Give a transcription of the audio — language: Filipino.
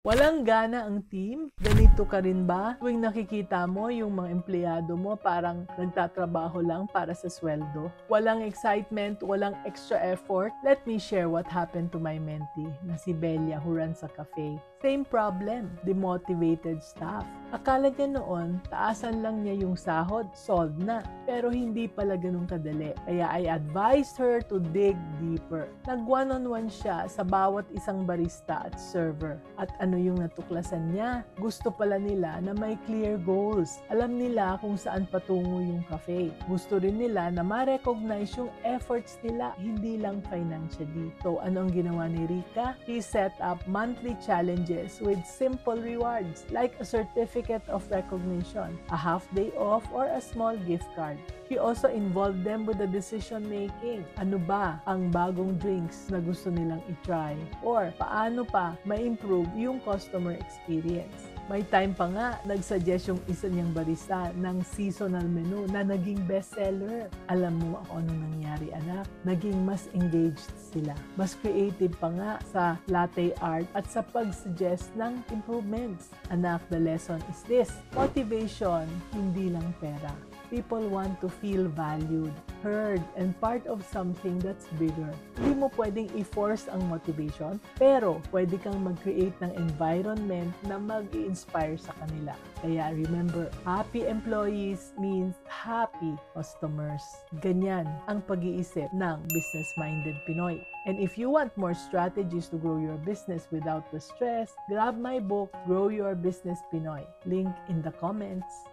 Walang gana ang team? Ganito ka rin ba? Tuwing nakikita mo yung mga empleyado mo parang nagtatrabaho lang para sa sweldo? Walang excitement, walang extra effort? Let me share what happened to my mentee na si Belia who runs a cafe. Same problem, demotivated staff. Akala niya noon, taasan lang niya yung sahod, solved na. Pero hindi pala ganun kadali. Kaya I advised her to dig deeper. Nag one-on-one siya sa bawat isang barista at server. At ano yung natuklasan niya? Gusto pala nila na may clear goals. Alam nila kung saan patungo yung cafe. Gusto rin nila na ma-recognize yung efforts nila, hindi lang financially. So ano ang ginawa ni Rika? She set up monthly challenges with simple rewards like a certificate of recognition, a half day off, or a small gift card. She also involved them with the decision making. Ano ba ang bagong drinks na gusto nilang i-try? Or paano pa ma-improve yung customer experience? May time pa nga, nagsuggest yung isa niyang barista ng seasonal menu na naging bestseller. Alam mo ako anong nangyari, anak? Naging mas engaged sila. Mas creative pa nga sa latte art at sa pag-suggest ng improvements. Anak, the lesson is this: motivation, hindi lang pera. People want to feel valued, heard, and part of something that's bigger. Hindi mo pwedeng i-force ang motivation, pero pwede kang mag-create ng environment na mag-i-inspire sa kanila. Kaya remember, happy employees means happy customers. Ganyan ang pag-iisip ng business-minded Pinoy. And if you want more strategies to grow your business without the stress, grab my book, Grow Your Business Pinoy. Link in the comments.